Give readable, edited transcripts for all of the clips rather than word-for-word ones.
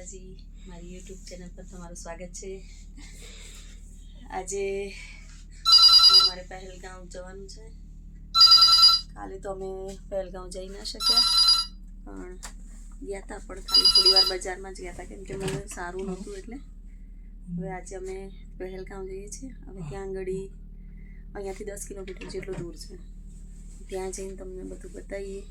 માતાજી, મારી YouTube channel પર તમારું સ્વાગત છે। આજે અમારે પહેલગામ જવાનું છે। કાલે તો અમે પહેલગામ જઈ ન શક્યા, પણ ગયા હતા, પણ ખાલી થોડી વાર બજારમાં જ ગયા હતા કેમ કે મને સારું નહોતું, એટલે હવે આજે અમે પહેલગામ જઈએ છીએ। હવે ત્યાં આગળ અહીંયાથી 10 કિલોમીટર જેટલું દૂર છે, ત્યાં જઈને તમને બધું બતાવીએ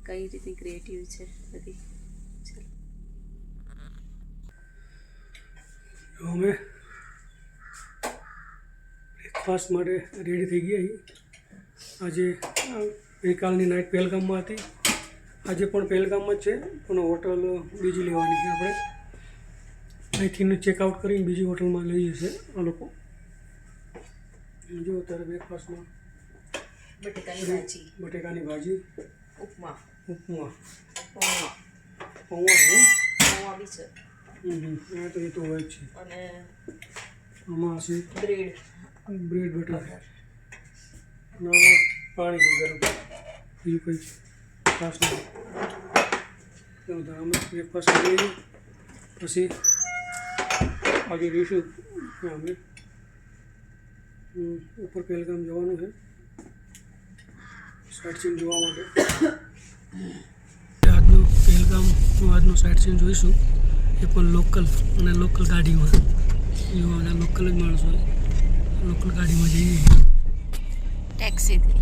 કઈ રીતે ક્રિએટિવ છે બધી। અમે બ્રેકફાસ્ટ માટે રેડી થઈ ગયા છીએ। આજે ગઈકાલની નાઇટ પહેલગામમાં હતી, આજે પણ પહેલગામમાં જ છે, પણ હોટલ બીજી લેવાની છે। આપણે અહીંથી ચેકઆઉટ કરીને બીજી હોટલમાં લઈએ છીએ આ લોકો। જો અત્યારે બ્રેકફાસ્ટમાં બટેકાની ભાજી, ઉપમા બી છે। તો એ તો હોય જ છે, અને આમાં હશે બ્રેડ બટર, અને આમાં પાણી છે ગરમ, બીજું કંઈ ખાસ નહીં। અમે બ્રેકફાસ્ટ કરીએ પછી આજે જઈશું અમે ઉપર પહેલગામ જવાનું છે સાઇટ સીન જોવા માટે। આજનું પહેલગામનું સાઇટ સીન જોઈશું, એ પણ લોકલ ગાડીમાં। જોવાના લોકલ જ માણસો લોકલ ગાડીમાં જઈએ ટેક્સીથી।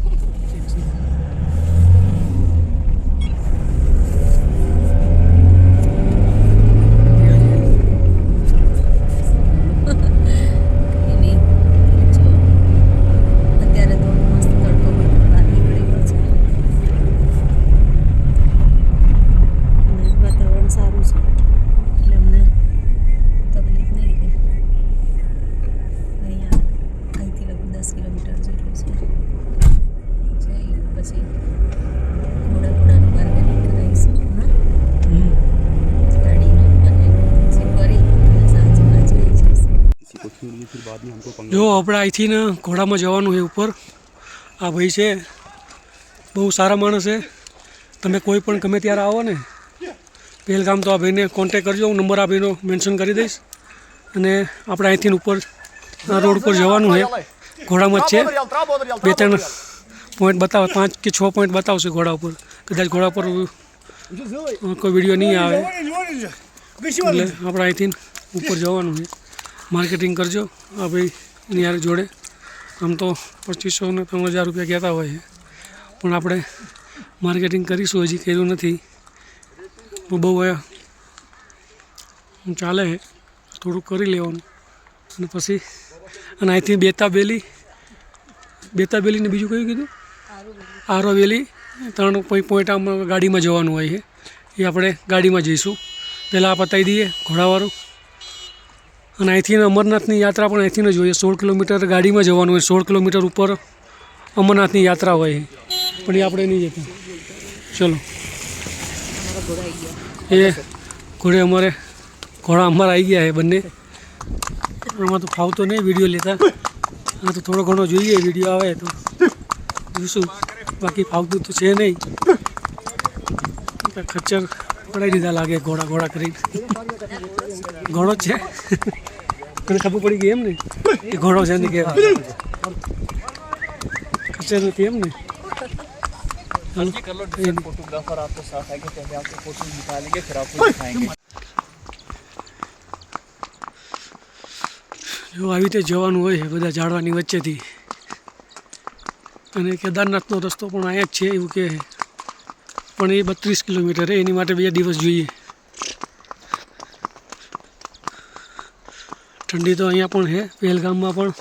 જો આપણે અહીંથી ને ઘોડામાં જવાનું છે ઉપર। આ ભાઈ છે, બહુ સારા માણસ છે। તમે કોઈ પણ ગમે ત્યારે આવો ને પહેલગામ તો આ ભાઈને કોન્ટેક કરજો, હું નંબર આ ભાઈનો મેન્શન કરી દઈશ। અને આપણે અહીંથી ઉપર આ રોડ ઉપર જવાનું છે, ઘોડામાં જ છે। 2-3 પોઈન્ટ બતાવે, 5 કે 6 પોઈન્ટ બતાવશે ઘોડા ઉપર। કદાચ ઘોડા પર કોઈ વિડીયો નહીં આવે, એટલે આપણે અહીંથી ઉપર જવાનું છે। માર્કેટિંગ કરજો આ ભાઈ યાર જોડે। આમ તો 2500 ને 3000 રૂપિયા કહેતા હોય છે, પણ આપણે માર્કેટિંગ કરીશું, હજી કર્યું નથી। બહુ ચાલે છે, થોડુંક કરી લેવાનું। અને પછી અને અહીંથી બેતાબેલીને બીજું કયું કીધું, આરોવેલી, 3 પોઈન્ટ આમ ગાડીમાં જવાનું હોય છે, એ આપણે ગાડીમાં જઈશું। પહેલાં આ પતાવી દઈએ ઘોડાવાળું। અને અહીંથી અમરનાથની યાત્રા પણ અહીંથી જ હોય, 16 કિલોમીટર ગાડીમાં જવાનું હોય। 16 કિલોમીટર ઉપર અમરનાથની યાત્રા હોય, પણ એ આપણે નહીં જતા। ચલો, એ ઘોડા અમારા આવી ગયા છે બંને। આમાં તો ફાવતો નહીં વિડીયો લેતા, આ તો થોડો ઘણો જોઈએ, વિડીયો આવે તો જોઈશું, બાકી ફાવતું તો છે નહીં। ખચ્ચર પડાવી દીધા લાગે ઘોડા કરીને। ઘોડો જ છે, મને ખબર પડી ગઈ એમ ને એ ઘોડો છે ને કહેવાય, ખચ્ચર નથી એમ ને। फोटोग्राफर आपको साथ आएंगे, पहले आपको फोटो निकालेंगे, फिर आपको दिखाएंगे। જો આવી રીતે જવાનું હોય છે બધા ઝાડવાની વચ્ચેથી, અને કેદારનાથનો રસ્તો પણ અહીંયા જ છે એવું કહે છે, પણ એ 32 કિલોમીટર, એની માટે 2 દિવસ જોઈએ। ઠંડી તો અહીંયા પણ છે પહેલગામમાં પણ।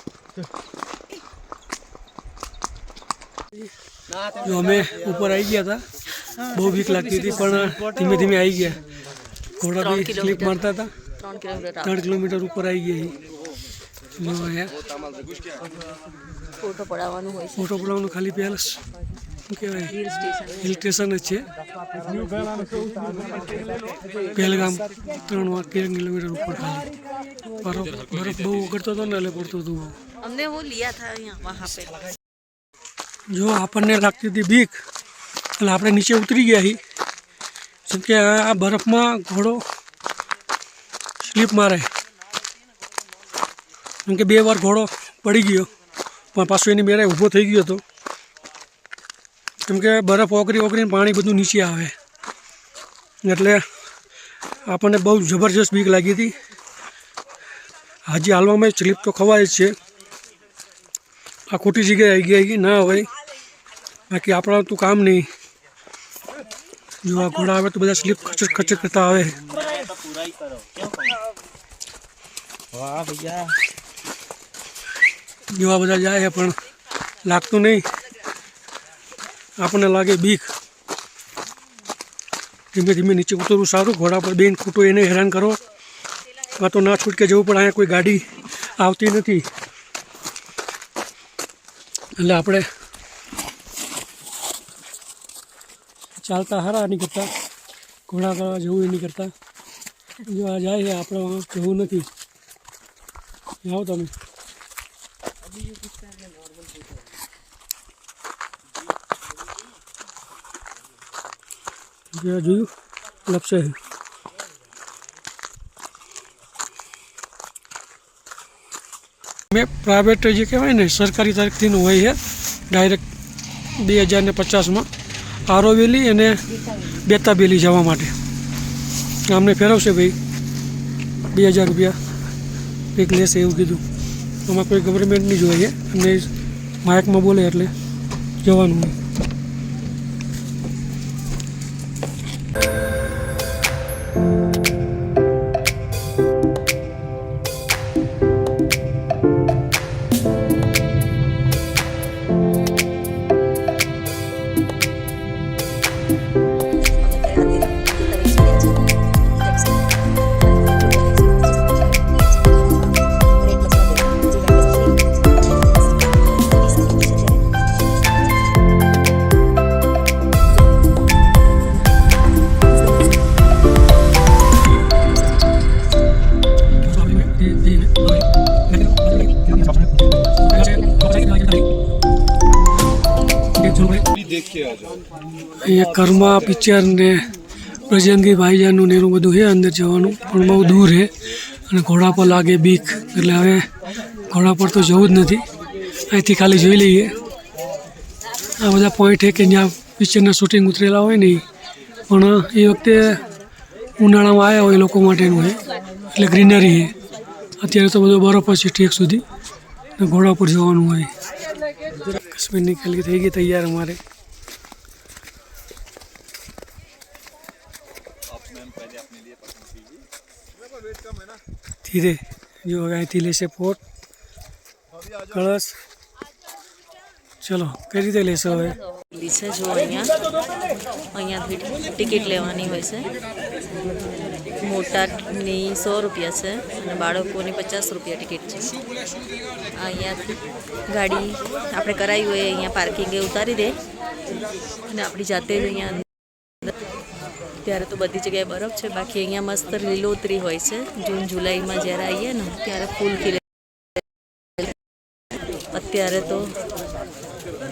જો અમે ઉપર આવી ગયા હતા, બહુ બીક લાગતી હતી, પણ ધીમે ધીમે આવી ગયા। ઘોડા બી સ્લીપ મારતા હતા। 3 કિલોમીટર ઉપર આવી ગયા। જો અહીંયા ફોટો પડાવવાનું ખાલી પહેલાં શું કહેવાય, હિલ સ્ટેશન જ છે પહેલગામ। 3 કિલોમીટર ઉપર ખાલી બરફ બહુ ઉગડતો હતો ને, એટલે પડતો હતું हमने वो लिया था यहाँ वहाँ पे। જો આપણને લાગતી હતી બીક, એટલે આપણે નીચે ઉતરી ગયા છીએ, કેમ કે આ બરફમાં ઘોડો સ્લીપ મારે, કેમ કે 2 વાર ઘોડો પડી ગયો પણ પાછો એની મેરે ઊભો થઈ ગયો હતો, કેમ કે બરફ ઓગળીને પાણી બધું નીચે આવે એટલે આપણને બહુ જબરજસ્ત બીક લાગી હતી. હજી હાલવામાં સ્લીપ તો ખવાય જ છે. આ ખોટી જગ્યાએ આવી ગઈ ના હોય, બાકી આપણા તો કામ નહીં. જો આ ઘોડા આવે તો બધા સ્લીપ ખચર કરતા આવે. वाह भैया જેવા બધા જાય પણ લાગતું નહીં, આપણને લાગે બીક. ધીમે ધીમે નીચે ઉતરવું સારું. ઘોડા પર બેન ખોટું એને હેરાન કરો, કાં તો ના છૂટકે જવું પણ અહીંયા કોઈ ગાડી આવતી નથી એટલે આપણે ચાલતા હારા નહીં કરતા, ઘોડા કરવા જવું એ નહીં કરતા. જો આ જાય છે આપણે જવું નથી. આવો તમે. જોયું લપસે મેં પ્રાઇવેટ જે કહેવાય ને સરકારી તરફથીનું હોય છે ડાયરેક્ટ 2050માં આરોવેલી અને બેતાબેલી જવા માટે અમને ફેરવશે ભાઈ 2000 રૂપિયા એક લેશે એવું કીધું. આમાં કોઈ ગવર્મેન્ટ નહીં જોઈએ અને માયકમાં બોલે એટલે જવાનું હોય. અહીંયા કર્મા પિક્ચર ને પ્રજંગી ભાઈજાનનું ને એનું બધું છે અંદર જવાનું, પણ બહુ દૂર છે અને ઘોડા પર લાગે બીક એટલે હવે ઘોડા પર તો જવું જ નથી. અહીંથી ખાલી જોઈ લઈએ. આ બધા પોઈન્ટ છે કે જ્યાં પિક્ચરના શૂટિંગ ઉતરેલા હોય ને, પણ એ વખતે ઉનાળામાં આવ્યા હોય લોકો માટેનું છે એટલે ગ્રીનરી છે. અત્યારે તો બધો બરફ છે ઠેક સુધી ને ઘોડા પર જવાનું હોય. કાશ્મીરની ખાલી થઈ ગઈ તૈયાર અમારે. ધીરે જો અહીંથી લેશે પોટ કળશ. ચલો કઈ રીતે લેશો હવે? છે જો અહીંયાથી ટિકિટ લેવાની હોય છે. મોટાની 100 રૂપિયા છે અને બાળકોની 50 રૂપિયા ટિકિટ છે. અહીંયાથી ગાડી આપણે કરાવી હોય અહીંયા પાર્કિંગે ઉતારી દે અને આપણી જાતે જ અહીંયા. ત્યારે તો બધી જગ્યાએ બરફ છે, બાકી અહીંયા મસ્ત લીલોતરી હોય છે. જૂન જુલાઈમાં જ્યારે આવીએ ને ત્યારે ફૂલ ખીલે. અત્યારે તો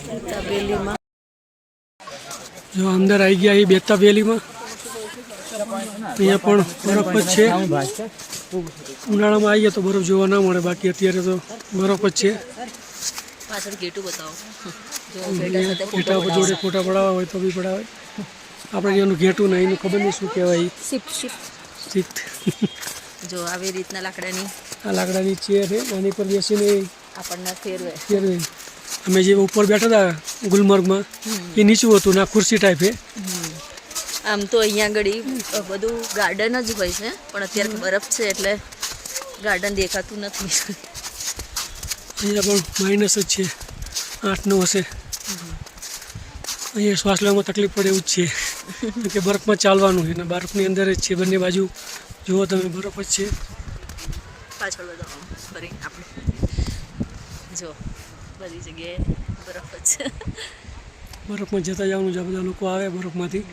બેતાબેલીમાં જો અંદર આવી ગયા એ બેતાબેલીમાં. અહીંયા પણ બરફ જ છે. ઉનાળામાં આવીએ તો બરફ જોવા ના મળે, બાકી અત્યારે તો બરફ જ છે. પાછળ ગેટું બતાવો. ઘેટા પર જોડે ફોટા પડાવવા હોય તો બી પડાવે. આપણે એનું ઘેટું નહીં, એનું ખબર નહીં શું કહેવાય. શિફ્ટ. જો આવી રીતના લાકડાની આ લાકડાની ચેર છે, આની પર બેસીને આપણને ફેરવે. અમે જે ઉપર બેઠા હતા ગુલમર્ગમાં એ નીચું હતું ને આ ખુરશી ટાઈપ છે. આમ તો અહીંયા આગળ બધું ગાર્ડન જ હોય છે, પણ અત્યારે બરફ છે એટલે ગાર્ડન દેખાતું નથી. અહીંયા પણ માઇનસ જ છે, 8-9 હશે. અહીંયા શ્વાસ લેવામાં તકલીફ પડે એવું જ છે કે બરફમાં ચાલવાનું છે ને બરફની અંદર જ છે. બંને બાજુ જુઓ તમે બરફ જ છે. પાછળ બધા ફરી આપણે જો બધી જગ્યાએ બરફ જ છે. બરફમાં જતા જવાનું છે. બધા લોકો આવે બરફમાંથી.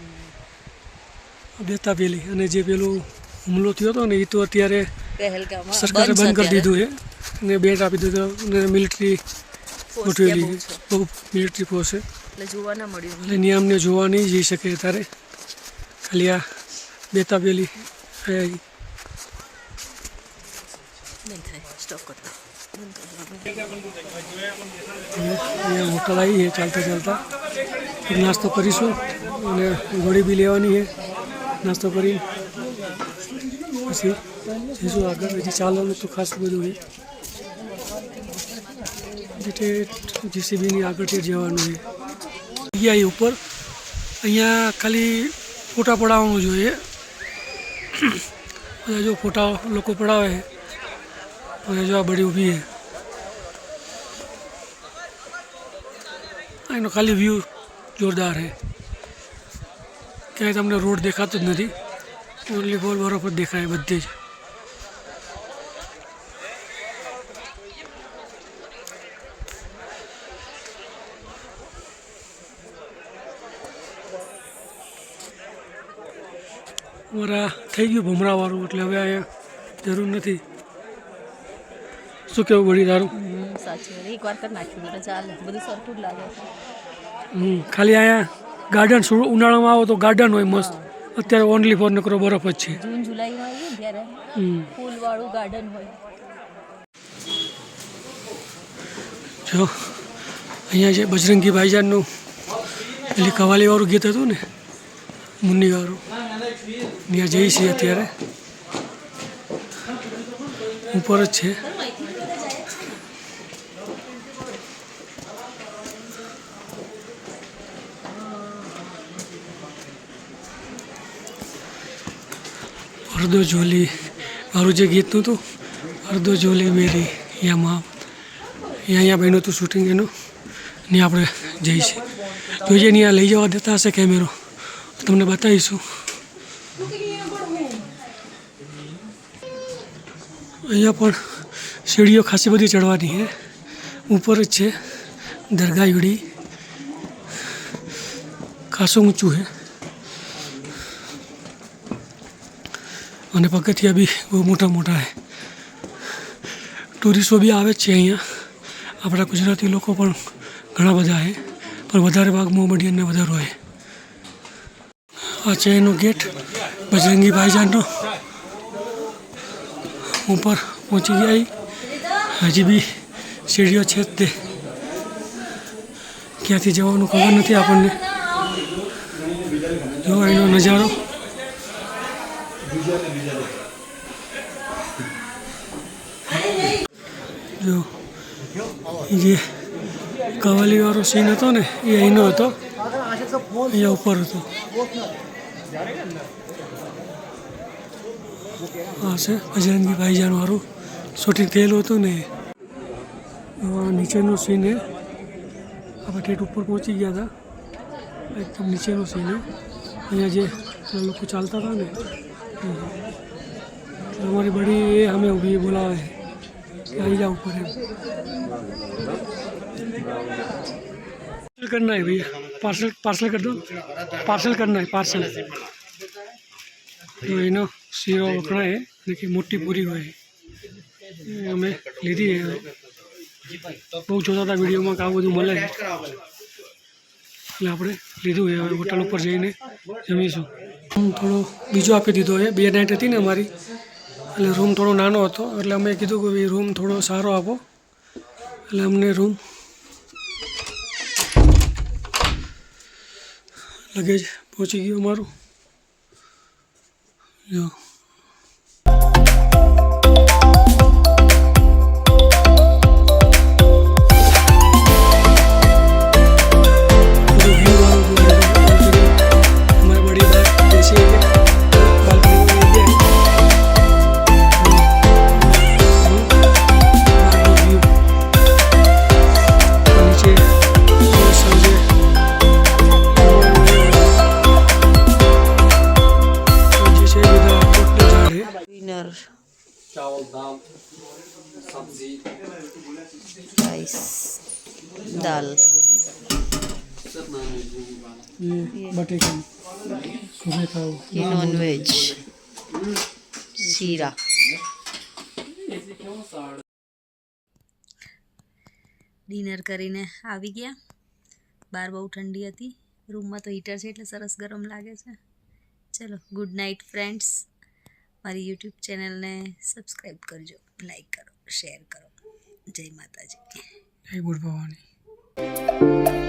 બેતાબેલી અને જે પેલું હુમલો થયો હતો ને એ તો અત્યારે પહેલગામમાં સરકારે બંધ કરી દીધું છે અને બેટ આપી દીધો અને મિલિટરી ગોઠવેલી બહુ મિલિટરી ફોર્સ છે એટલે જોવા ના મળ્યું. એટલે નિયમને જોવા નહીં જઈ શકે અત્યારે. ખાલી આ બેતાબેલી સ્ટોપ કરતા અહીંયા હોટલ આવી છે ચાલતા ચાલતા એક નાસ્તો કરીશું અને ગોળી બી લેવાની છે નાસ્તો કરી પછી જઈશું આગળ હજી ચાલવાનું તો ખાસ બધું છે જીસીબીની આગળથી જવાનું છે જગ્યાએ ઉપર અહીંયા ખાલી ફોટા પડાવવાનું જોઈએ બધા જો ફોટા લોકો પડાવે અને જો આ બડી ઊભી છે એનો ખાલી વ્યૂ જોરદાર છે ક્યાંય તમને રોડ દેખાતો જ નથી ઓનલી ફોર બરફ જ દેખાય બધે જ અમારા થઈ ગયું ભમરાવાળું એટલે હવે અહીંયા જરૂર નથી શું કેવું બળી તારું સાચી વાત એકવાર કરી નાખ્યું એટલે ચાલે બધું સરખું જ લાગે ખાલી અહીંયા ગાર્ડન ઉનાળામાં આવો તો ગાર્ડન હોય મસ્ત અત્યારે ઓનલી ફોર નકરો બરફ જ છે જૂન જુલાઈમાં આવીએ ત્યારે ફૂલવાળું ગાર્ડન હોય જો અહીંયા છે બજરંગી ભાઈજાનનું પેલી કવાલીવાળું ગીત હતું ને મુન્નીવાળું ત્યાં જઈ છીએ અત્યારે ઉપર જ છે અર્ધો ઝોલી મારું જે ગીતનું હતું અર્ધો ઝોલી મેરી યામાં અહીંયા બન્યું હતું શૂટિંગ એનું ને આપણે જઈશું જોઈએ ત્યાં લઈ જવા દેતા હશે કેમેરો તમને બતાવીશું અહીંયા પણ સીડીઓ ખાસી બધી ચડવાની છે ઉપર જ છે દરગાહ વીડી ખાસું ઊંચું છે અને પગથિયા બી બહુ મોટા મોટા છે ટુરિસ્ટો બી આવે જ છે અહીંયા આપણા ગુજરાતી લોકો પણ ઘણા બધા છે પણ વધારે ભાગ મોહમ્મડિયનને વધારે હોય આ છે એનો ગેટ બજરંગી ભાઈજાનનો ઉપર પહોંચી ગયા હજી બી સીડીઓ છે જ તે ક્યાંથી જવાનું ખબર નથી આપણને જો એનો નજારો જો જે કવાલીવાળો સીન હતો ને એ અહીંનો હતો અહીંયા ઉપર હતો હા છે બજરંગી ભાઈજાન વાળું શૂટિંગ થયેલું હતું ને નીચેનો સીન એ આપણે ઠેઠ ઉપર પહોંચી ગયા હતા એકદમ નીચેનો સીન એ અહીંયા જે લોકો ચાલતા હતા ને हमारी बड़ी ये हमें भी बुलावा है कि आई जाओ ऊपर है करना है भैया पार्सल कर दो पार्सल करना है पार्सल तो एनो सीरो वखणा है देखिए मोटी पूरी हुई है हमें लीधी है बहुत जोता था वीडियो में क्या બધું મળે એટલે આપણે લીધું है હવે હોટલ ઉપર જઈને જમીશું થોડો બીજો આપી દીધો છે 2 નાઇટ હતી ને અમારી એટલે રૂમ થોડો નાનો હતો એટલે અમે કીધું કે ભાઈ રૂમ થોડો સારો આપો એટલે અમને રૂમ લગેજ પહોંચી ગયું અમારું જો चावल दाल सब्जी राइस दाल बटे का सुबह खाओ ये नॉन वेज शीरा ડિનર કરીને આવી ગયા બહાર બહુ ઠંડી હતી રૂમમાં તો હીટર છે એટલે સરસ ગરમ લાગે છે ચલો ગુડ નાઇટ ફ્રેન્ડ્સ મારી યુટ્યુબ ચેનલને સબસ્ક્રાઈબ કરજો લાઈક કરો શેર કરો. જય માતાજી. જય બુટ ભવાની.